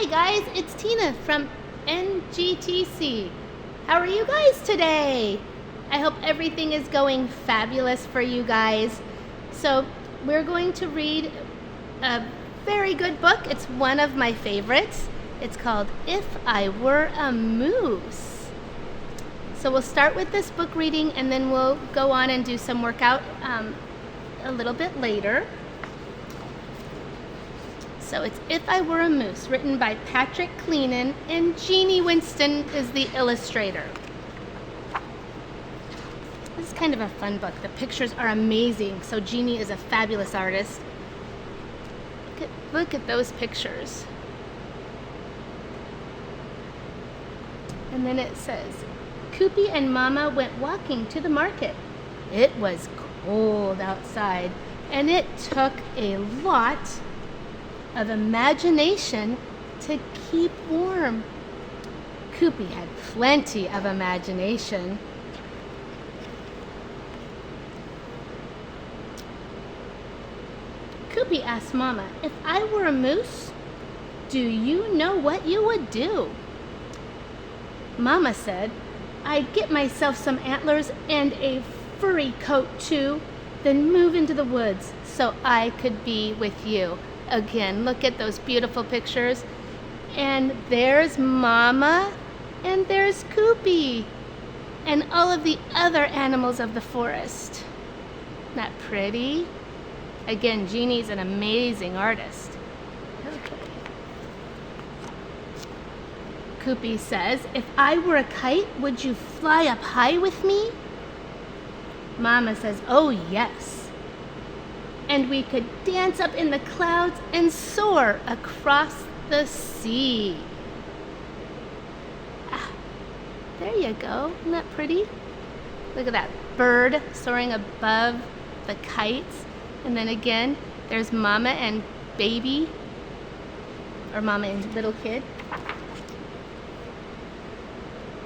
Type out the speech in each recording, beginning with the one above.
Hi guys, it's Tina from NGTC. How are you guys today? I hope everything is going fabulous for you guys. So we're going to read a very good book. It's one of my favorites. It's called If I Were a Moose. So we'll start with this book reading and then we'll go on and do some workout a little bit later. So it's If I Were a Moose, written by Patrick Cleenan, and Jeannie Winston is the illustrator. This is kind of a fun book. The pictures are amazing. So Jeannie is a fabulous artist. Look at those pictures. And then it says, Koopy and Mama went walking to the market. It was cold outside, and it took a lot of imagination to keep warm. Koopy had plenty of imagination. Koopy asked Mama, if I were a moose, do you know what you would do? Mama said, I'd get myself some antlers and a furry coat too, then move into the woods so I could be with you. Again, look at those beautiful pictures. And there's Mama, and there's Koopy, and all of the other animals of the forest. Isn't that pretty? Again, Jeannie's an amazing artist. Okay. Koopy says, if I were a kite, would you fly up high with me? Mama says, oh yes. And we could dance up in the clouds and soar across the sea. Ah, there you go. Isn't that pretty? Look at that bird soaring above the kites. And then again, there's Mama and baby, or Mama and little kid.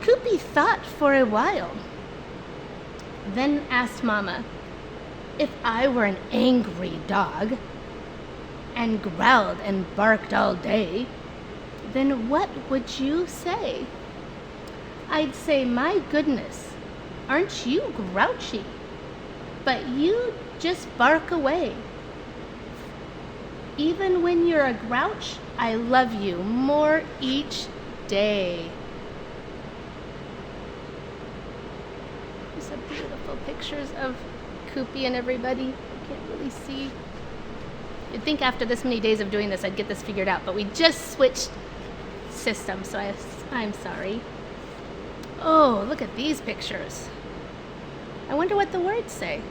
Koopy thought for a while, then asked Mama, if I were an angry dog and growled and barked all day, then what would you say? I'd say, my goodness, aren't you grouchy? But you just bark away. Even when you're a grouch, I love you more each day. There's some beautiful pictures of Koopy and everybody. I can't really see. You'd think after this many days of doing this I'd get this figured out, but we just switched systems, so I'm sorry. Oh, look at these pictures. I wonder what the words say.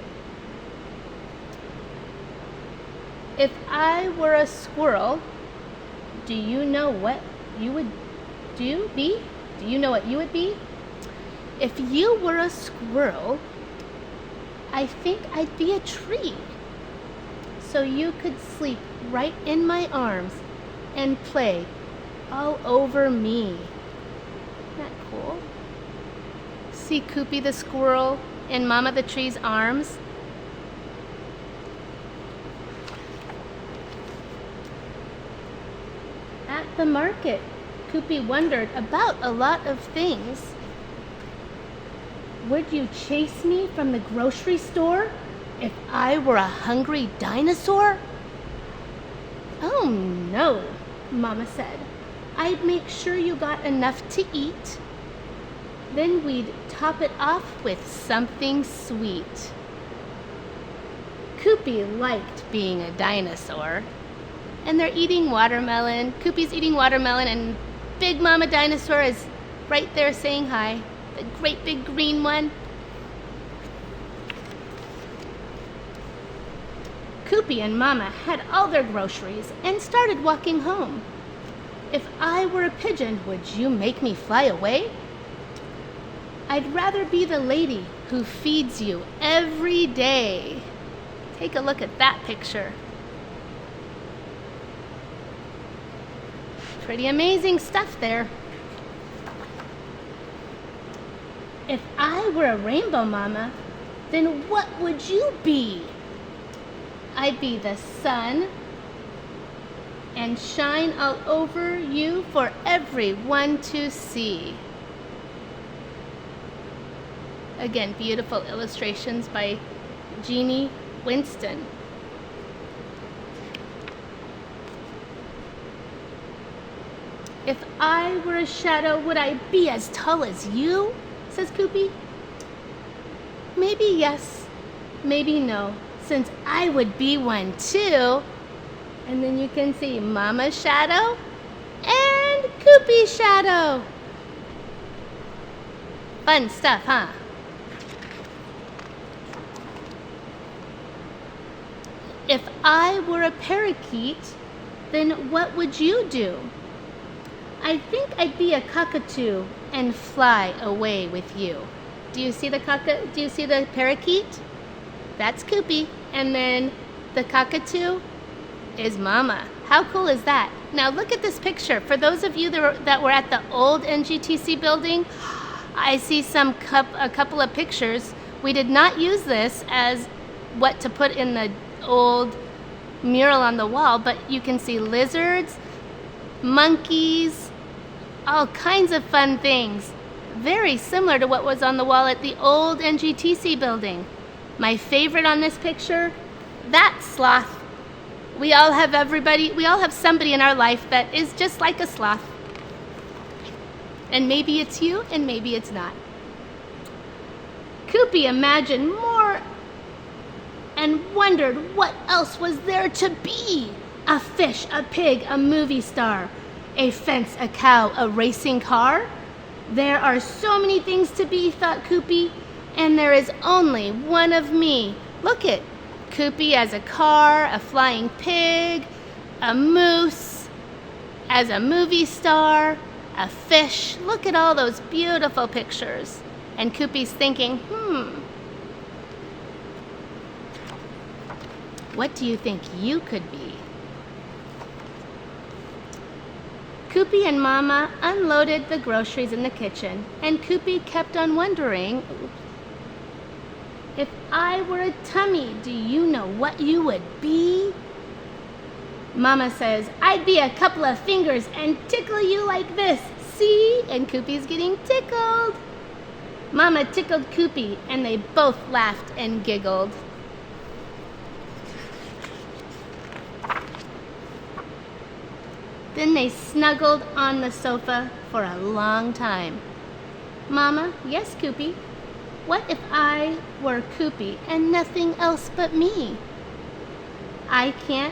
If I were a squirrel, do you know what you would be? Do you know what you would be? If you were a squirrel, I think I'd be a tree. So you could sleep right in my arms and play all over me. Isn't that cool? See Koopy the squirrel in Mama the tree's arms. At the market, Koopy wondered about a lot of things. Would you chase me from the grocery store if I were a hungry dinosaur? Oh no, Mama said. I'd make sure you got enough to eat. Then we'd top it off with something sweet. Koopy liked being a dinosaur. And they're eating watermelon. Koopy's eating watermelon and Big Mama Dinosaur is right there saying hi. The great big green one. Koopy and Mama had all their groceries and started walking home. If I were a pigeon, would you make me fly away? I'd rather be the lady who feeds you every day. Take a look at that picture. Pretty amazing stuff there. If I were a rainbow, Mama, then what would you be? I'd be the sun and shine all over you for everyone to see. Again, beautiful illustrations by Jeannie Winston. If I were a shadow, would I be as tall as you? Says Koopy. Maybe yes, maybe no, since I would be one too. And then you can see Mama's shadow and Koopy's shadow. Fun stuff, huh? If I were a parakeet, then what would you do? I think I'd be a cockatoo and fly away with you. Do you see the parakeet? That's Koopy. And then the cockatoo is Mama. How cool is that? Now look at this picture. For those of you that were at the old NGTC building, I see a couple of pictures. We did not use this as what to put in the old mural on the wall, but you can see lizards, monkeys, all kinds of fun things. Very similar to what was on the wall at the old NGTC building. My favorite on this picture, that sloth. We all have somebody in our life that is just like a sloth. And maybe it's you and maybe it's not. Koopy imagined more and wondered what else was there to be. A fish, a pig, a movie star, a fence, a cow, a racing car. There are so many things to be, thought Koopy, and there is only one of me. Look at Koopy as a car, a flying pig, a moose, as a movie star, a fish. Look at all those beautiful pictures. And Koopy's thinking, what do you think you could be? Koopy and Mama unloaded the groceries in the kitchen, and Koopy kept on wondering, if I were a tummy, do you know what you would be? Mama says, I'd be a couple of fingers and tickle you like this, see? And Koopy's getting tickled. Mama tickled Koopy, and they both laughed and giggled. Then they snuggled on the sofa for a long time. Mama, yes, Koopy. What if I were Koopy and nothing else but me?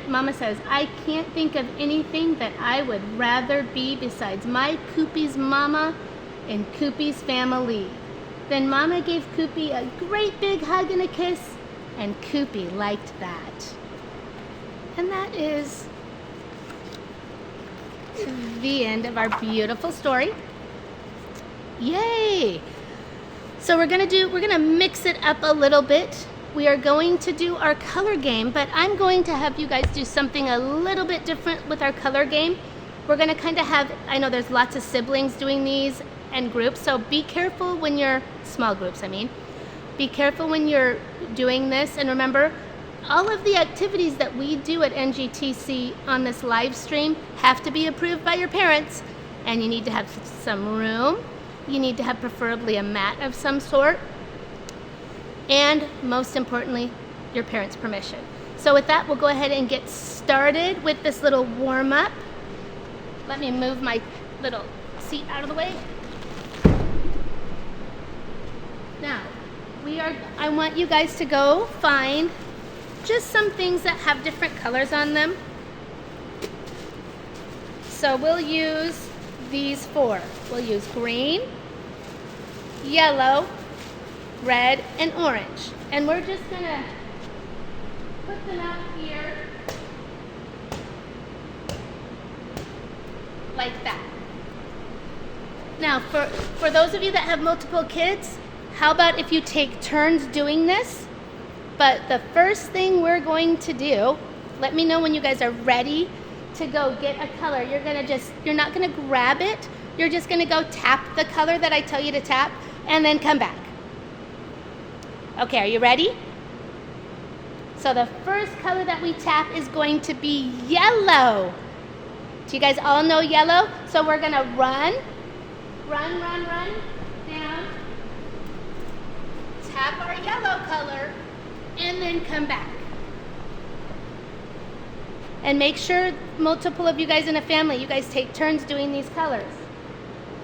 Mama says, I can't think of anything that I would rather be besides my Koopy's mama and Koopy's family. Then Mama gave Koopy a great big hug and a kiss, and Koopy liked that. And that is the end of our beautiful story. Yay! So we're gonna mix it up a little bit. We are going to do our color game, but I'm going to have you guys do something a little bit different with our color game. We're gonna kind of have, I know there's lots of siblings doing these and groups, so be careful when you're, small groups I mean, be careful when you're doing this, and remember, all of the activities that we do at NGTC on this live stream have to be approved by your parents, and you need to have some room. You need to have preferably a mat of some sort, and most importantly, your parents' permission. So with that, we'll go ahead and get started with this little warm-up. Let me move my little seat out of the way. Now, I want you guys to go find just some things that have different colors on them. So we'll use these four. We'll use green, yellow, red, and orange. And we're just gonna put them out here like that. Now, for those of you that have multiple kids, how about if you take turns doing this? But the first thing we're going to do, let me know when you guys are ready to go get a color. You're not gonna grab it. You're just gonna go tap the color that I tell you to tap and then come back. Okay, are you ready? So the first color that we tap is going to be yellow. So you guys all know yellow, so we're gonna run down, tap our yellow color, and then come back. And make sure multiple of you guys in a family, you guys take turns doing these colors.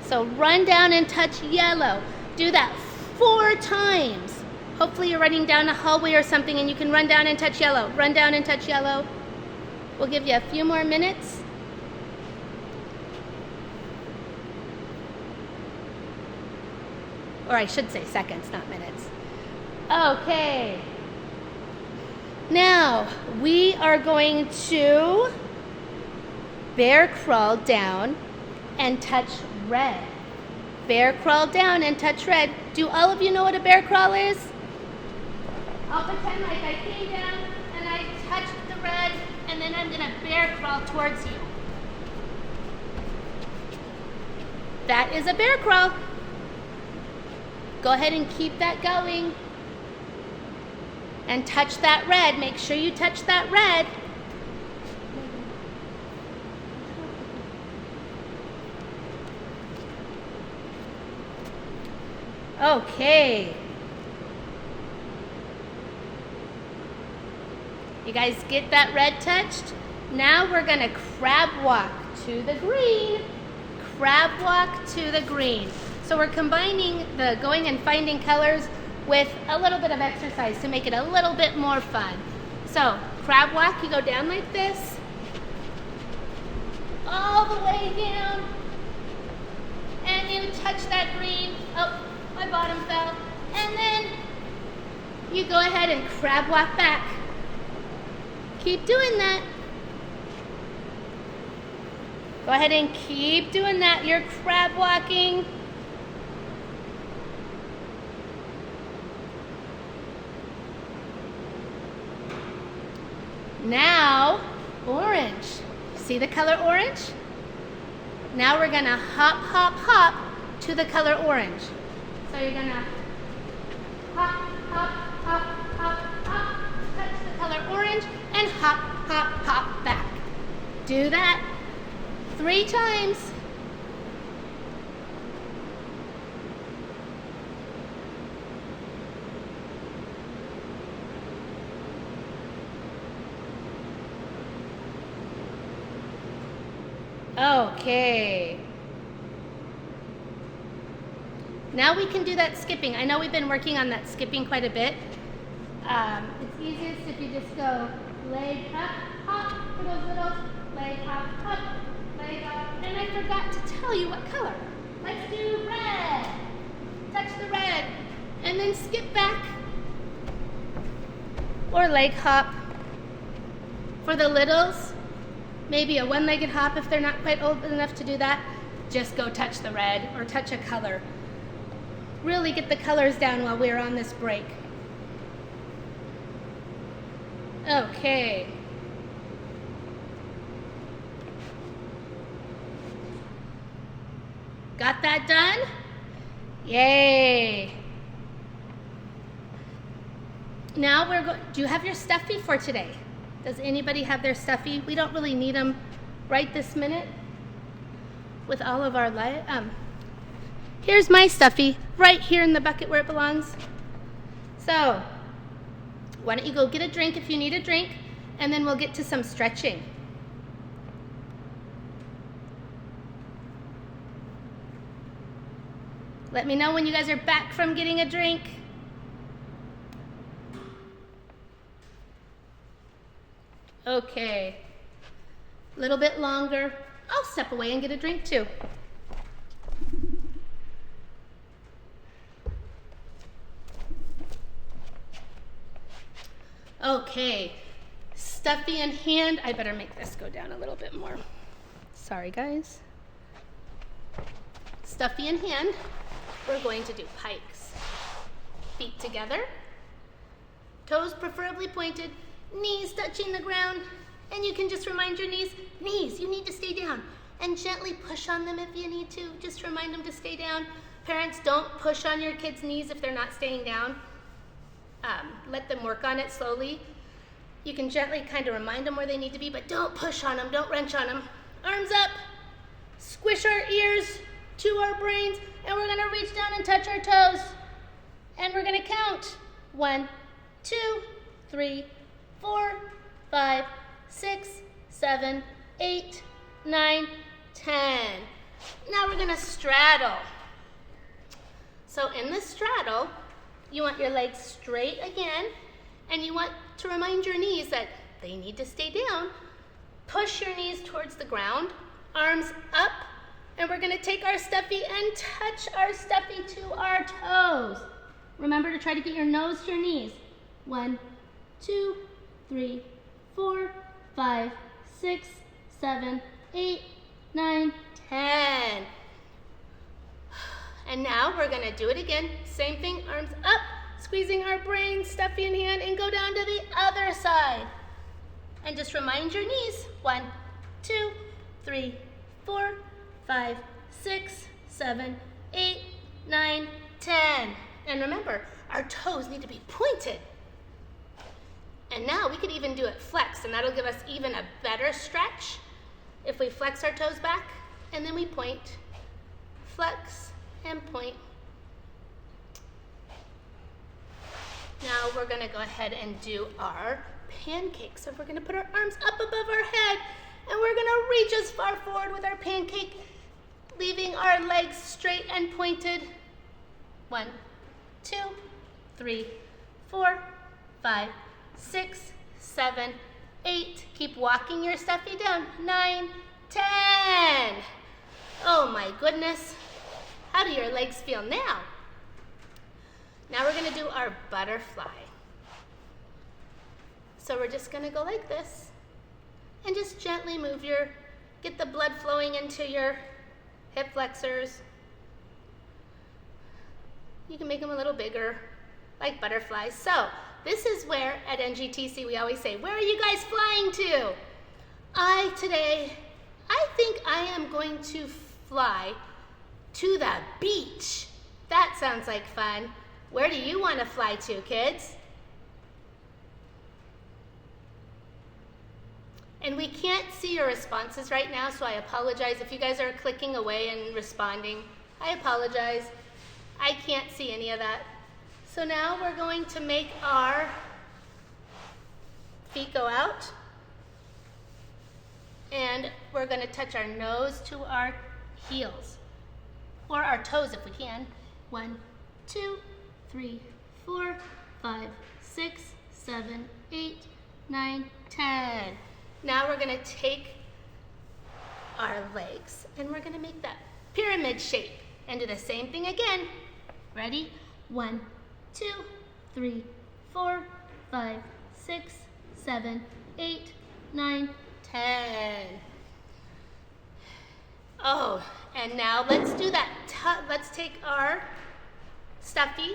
So run down and touch yellow. Do that 4 times. Hopefully you're running down a hallway or something and you can run down and touch yellow. Run down and touch yellow. We'll give you a few more minutes. Or I should say seconds, not minutes. Okay. Now, we are going to bear crawl down and touch red. Bear crawl down and touch red. Do all of you know what a bear crawl is? I'll pretend like I came down and I touched the red, and then I'm gonna bear crawl towards you. That is a bear crawl. Go ahead and keep that going. And touch that red. Make sure you touch that red. Okay. You guys get that red touched? Now we're gonna crab walk to the green. Crab walk to the green. So we're combining the going and finding colors with a little bit of exercise to make it a little bit more fun. So crab walk, you go down like this, all the way down, and you touch that green. Oh, my bottom fell. And then you go ahead and crab walk back. Keep doing that. Go ahead and keep doing that. You're crab walking. Now, orange. See the color orange? Now we're gonna hop, hop, hop to the color orange. So you're gonna hop, hop, hop, hop, hop, touch the color orange, and hop, hop, hop back. Do that 3 times. Okay. Now we can do that skipping. I know we've been working on that skipping quite a bit. It's easiest if you just go leg up, hop for those little, leg hop, up, leg up. And I forgot to tell you what color. Let's do red. Touch the red. And then skip back. Or leg hop. For the littles, maybe a one-legged hop if they're not quite old enough to do that. Just go touch the red or touch a color. Really get the colors down while we're on this break. Okay. Got that done? Yay. Now we're going, do you have your stuffy for today? Does anybody have their stuffy? We don't really need them right this minute with all of our here's my stuffy right here in the bucket where it belongs. So why don't you go get a drink if you need a drink, and then we'll get to some stretching. Let me know when you guys are back from getting a drink. Okay, a little bit longer. I'll step away and get a drink too. Okay, stuffy in hand. I better make this go down a little bit more. Sorry guys. Stuffy in hand, we're going to do pikes. Feet together, toes preferably pointed, knees touching the ground, and you can just remind your knees, you need to stay down, and gently push on them if you need to. Just remind them to stay down. Parents, don't push on your kids' knees if they're not staying down. Let them work on it slowly. You can gently kind of remind them where they need to be, but don't push on them, don't wrench on them. arms up, squish our ears to our brains, and we're gonna reach down and touch our toes. And we're gonna count 1, 2, 3, 4, 5, 6, 7, 8, 9, 10. Now we're gonna straddle. So in the straddle, you want your legs straight again, and you want to remind your knees that they need to stay down. Push your knees towards the ground, arms up, and we're gonna take our stuffy and touch our stuffy to our toes. Remember to try to get your nose to your knees. 1, 2, 3, 4, 5, 6, 7, 8, 9, 10. And now we're gonna do it again. Same thing, arms up, squeezing our brain, stuffy in hand, and go down to the other side. And just remind your knees. 1, 2, 3, 4, 5, 6, 7, 8, 9, 10. And remember, our toes need to be pointed. And now we could even do it flexed, and that'll give us even a better stretch if we flex our toes back, and then we point, flex, and point. Now we're gonna go ahead and do our pancake. So we're gonna put our arms up above our head, and we're gonna reach as far forward with our pancake, leaving our legs straight and pointed. 1, 2, 3, 4, 5, 6, 7, 8. Keep walking your stuffy down. 9, 10. Oh my goodness. How do your legs feel now? Now we're gonna do our butterfly. So we're just gonna go like this and just gently move get the blood flowing into your hip flexors. You can make them a little bigger, like butterflies. So this is where at NGTC we always say, where are you guys flying to? I think I am going to fly to the beach. That sounds like fun. Where do you want to fly to, kids? And we can't see your responses right now, so I apologize. If you guys are clicking away and responding, I apologize. I can't see any of that. So now we're going to make our feet go out. And we're going to touch our nose to our heels. Or our toes if we can. 1, 2, 3, 4, 5, 6, 7, 8, 9, 10. Now we're going to take our legs and we're going to make that pyramid shape and do the same thing again. Ready? 1, 2, 3, 4, 5, 6, 7, 8, 9, 10. Oh, and now let's do that. Let's take our stuffy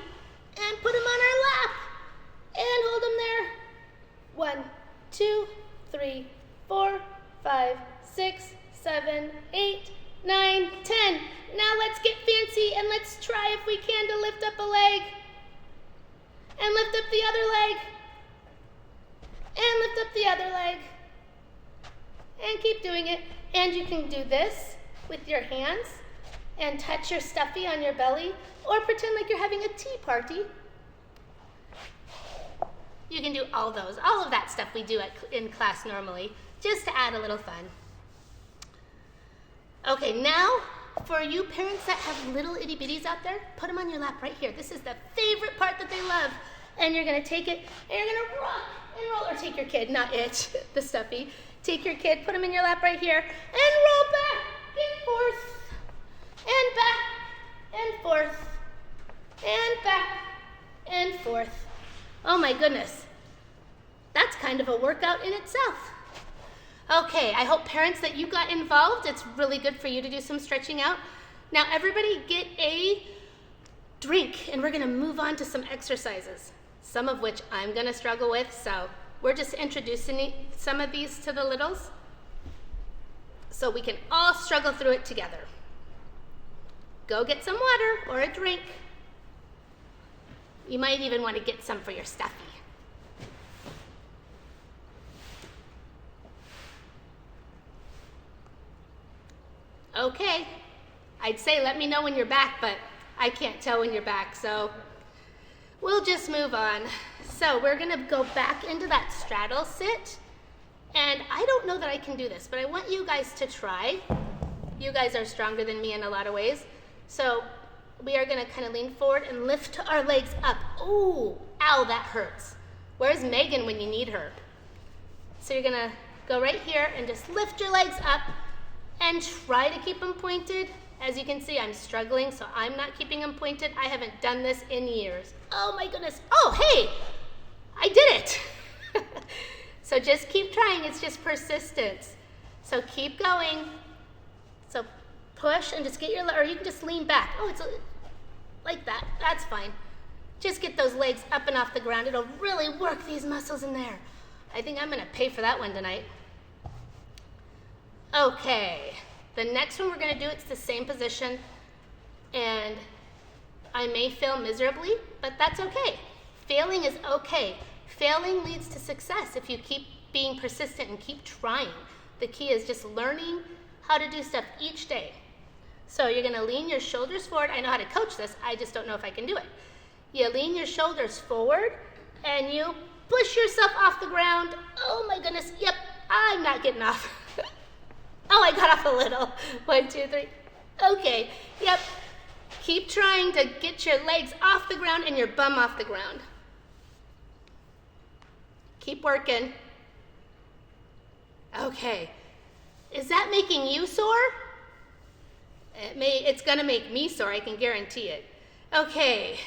and put them on our lap and hold them there. 1, 2, 3, 4, 5, 6, 7, 8, 9, 10. Now let's get fancy and let's try if we can to lift up a leg. And lift up the other leg. And lift up the other leg. And keep doing it. And you can do this with your hands and touch your stuffy on your belly or pretend like you're having a tea party. You can do all those, all of that stuff we do in class normally, just to add a little fun. Okay, now for you parents that have little itty bitties out there, put them on your lap right here. This is the favorite part that they love. And you're gonna take it and you're gonna rock and roll, or take your kid, not it, the stuffy. Take your kid, put them in your lap right here, and roll back and forth, and back and forth, and back and forth. Oh my goodness, that's kind of a workout in itself. Okay, I hope parents that you got involved, it's really good for you to do some stretching out. Now everybody get a drink, and we're gonna move on to some exercises, some of which I'm gonna struggle with, so we're just introducing some of these to the littles so we can all struggle through it together. Go get some water or a drink. You might even want to get some for your stuffy. Okay. I'd say let me know when you're back, but I can't tell when you're back, so we'll just move on. So we're gonna go back into that straddle sit. And I don't know that I can do this, but I want you guys to try. You guys are stronger than me in a lot of ways. So we are gonna kind of lean forward and lift our legs up. Ooh, ow, that hurts. Where's Megan when you need her? So you're gonna go right here and just lift your legs up and try to keep them pointed. As you can see, I'm struggling, so I'm not keeping them pointed. I haven't done this in years. Oh my goodness. Oh, hey, I did it. So just keep trying, it's just persistence. So keep going. So push and just get your, or you can just lean back. Oh, it's like that, that's fine. Just get those legs up and off the ground. It'll really work these muscles in there. I think I'm gonna pay for that one tonight. Okay, the next one we're gonna do, it's the same position, and I may fail miserably, but that's okay. Failing is okay. Failing leads to success if you keep being persistent and keep trying. The key is just learning how to do stuff each day. So you're gonna lean your shoulders forward. I know how to coach this, I just don't know if I can do it. You lean your shoulders forward and you push yourself off the ground. Oh my goodness, yep, I'm not getting off. Oh, I got off a little. 1, 2, 3. Okay, yep. Keep trying to get your legs off the ground and your bum off the ground. Keep working. Okay. Is that making you sore? It's gonna make me sore, I can guarantee it. Okay.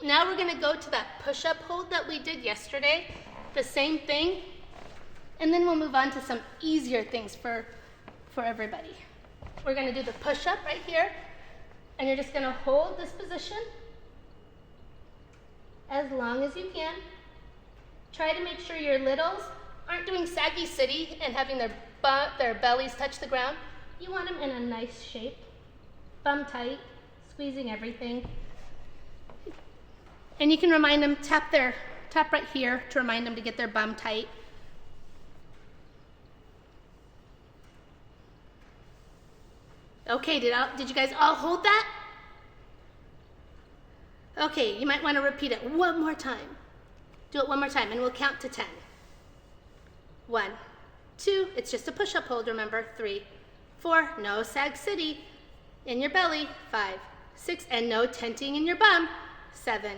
Now we're gonna go to that push-up hold that we did yesterday. The same thing. And then we'll move on to some easier things for everybody. We're gonna do the push-up right here. And you're just gonna hold this position as long as you can. Try to make sure your littles aren't doing saggy city and having their bellies touch the ground. You want them in a nice shape, bum tight, squeezing everything. And you can remind them, tap right here to remind them to get their bum tight. Okay, did you guys all hold that? Okay, you might want to repeat it one more time. Do it one more time and we'll count to 10. 1, 2, it's just a push-up hold, remember. 3, 4, no sag city in your belly. 5, 6, and no tenting in your bum. 7,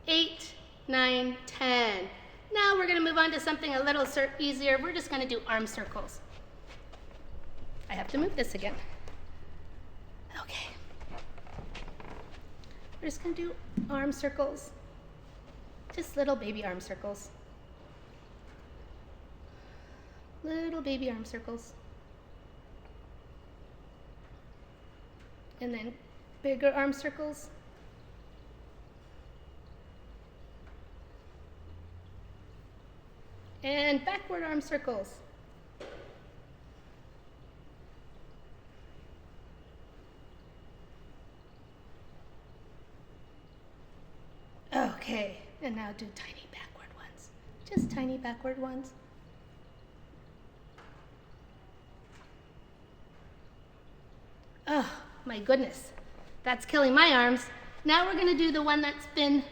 8, 9, 10. Now we're gonna move on to something a little easier. We're just gonna do arm circles. I have to move this again. Okay. We're just gonna do arm circles. Just little baby arm circles. Little baby arm circles. And then bigger arm circles. And backward arm circles. Okay, and now do tiny backward ones. Just tiny backward ones. Oh my goodness, that's killing my arms. Now we're gonna do the one that's been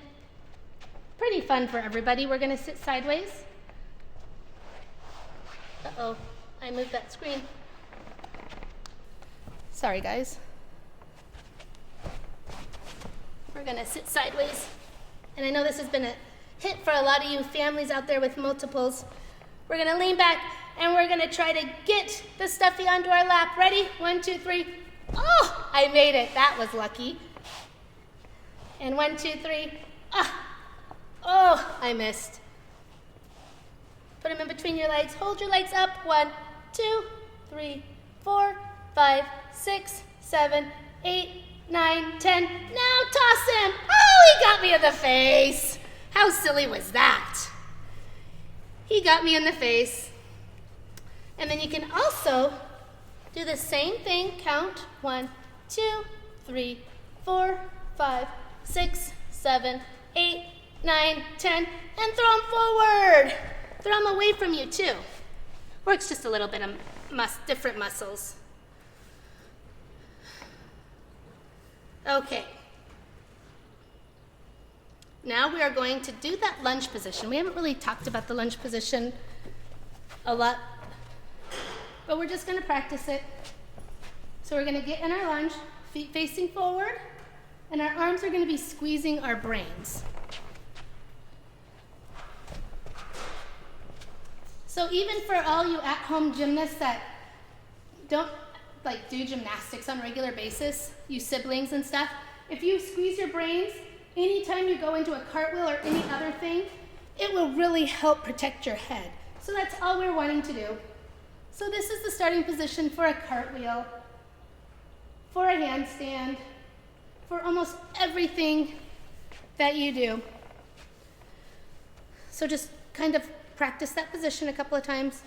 pretty fun for everybody. We're gonna sit sideways. Uh-oh, I moved that screen. Sorry guys. We're gonna sit sideways. And I know this has been a hit for a lot of you families out there with multiples. We're gonna lean back and we're gonna try to get the stuffy onto our lap. Ready? 1, 2, 3. Oh, I made it. That was lucky. And 1, 2, 3. Ah. Oh, I missed. Put them in between your legs. Hold your legs up. 1, 2, 3, 4, 5, 6, 7, 8, 9, 10. Now toss him. Oh, he got me in the face. How silly was that? He got me in the face. And then you can also do the same thing. Count 1, 2, 3, 4, 5, 6, 7, 8, 9, 10, and throw him forward. Throw him away from you too. Works just a little bit of different muscles. Okay. Now we are going to do that lunge position. We haven't really talked about the lunge position a lot, but we're just going to practice it. So we're going to get in our lunge, feet facing forward, and our arms are going to be squeezing our brains. So even for all you at-home gymnasts that don't do gymnastics on a regular basis, you siblings and stuff, if you squeeze your brains, anytime you go into a cartwheel or any other thing, it will really help protect your head. So that's all we're wanting to do. So this is the starting position for a cartwheel, for a handstand, for almost everything that you do. So just kind of practice that position a couple of times.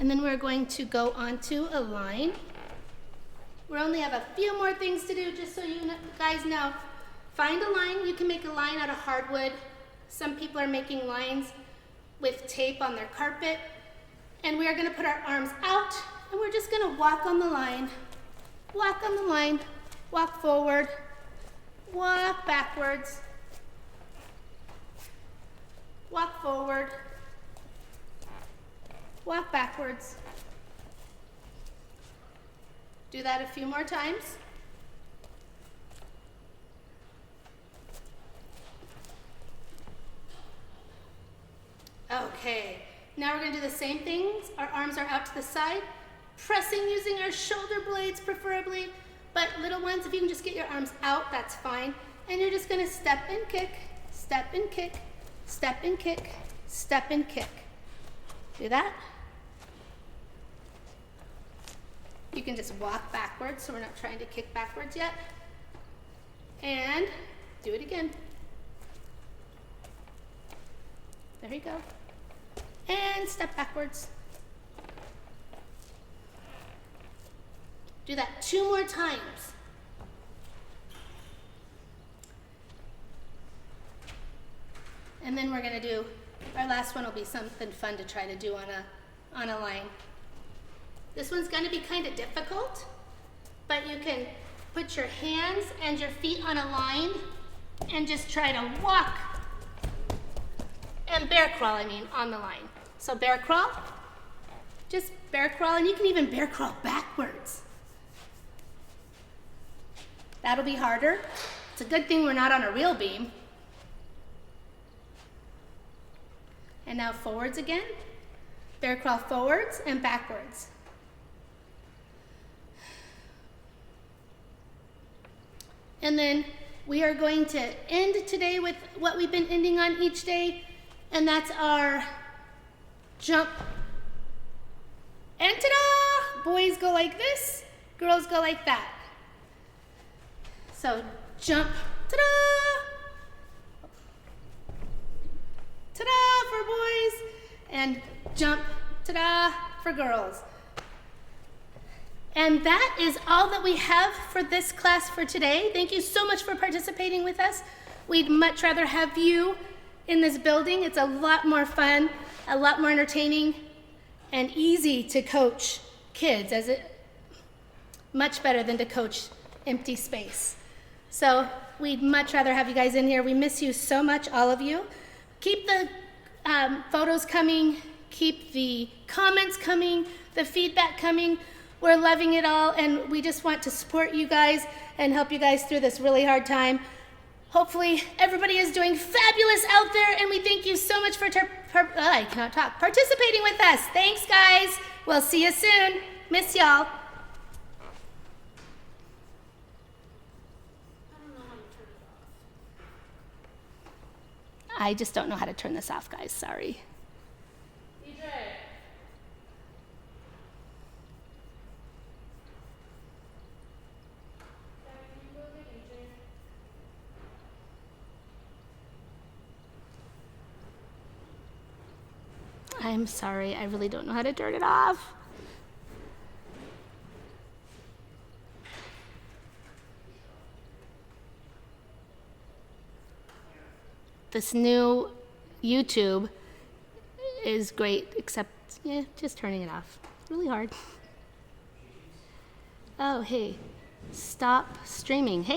And then we're going to go onto a line. We only have a few more things to do, just so you guys know. Find a line. You can make a line out of hardwood. Some people are making lines with tape on their carpet. And we are going to put our arms out, and we're just going to walk on the line. Walk on the line. Walk forward. Walk backwards. Walk forward. Walk backwards. Do that a few more times. Okay, now we're going to do the same things. Our arms are out to the side, pressing using our shoulder blades preferably, but little ones, if you can just get your arms out, that's fine. And you're just going to step and kick, step and kick, step and kick, step and kick. Do that. You can just walk backwards, so we're not trying to kick backwards yet. And do it again. There you go. And step backwards. Do that 2 more times. And then we're going to do, our last one will be something fun to try to do on a line. This one's going to be kind of difficult, but you can put your hands and your feet on a line and just try to walk and bear crawl, on the line. So bear crawl, just bear crawl, and you can even bear crawl backwards. That'll be harder. It's a good thing we're not on a real beam. And now forwards again. Bear crawl forwards and backwards. And then we are going to end today with what we've been ending on each day, and that's our jump. And ta-da! Boys go like this, girls go like that. So jump, ta-da! Ta-da for boys, and jump, ta-da for girls. And that is all that we have for this class for today. Thank you so much for participating with us. We'd much rather have you in this building. It's a lot more fun, a lot more entertaining, and easy to coach kids, much better than to coach empty space. So we'd much rather have you guys in here. We miss you so much, all of you. Keep the photos coming, keep the comments coming, the feedback coming. We're loving it all, and we just want to support you guys and help you guys through this really hard time. Hopefully, everybody is doing fabulous out there, and we thank you so much for participating with us. Thanks, guys. We'll see you soon. Miss y'all. I just don't know how to turn this off, guys. Sorry. I'm sorry, I really don't know how to turn it off. This new YouTube is great, except, just turning it off. It's really hard. Oh, hey, stop streaming. Hey.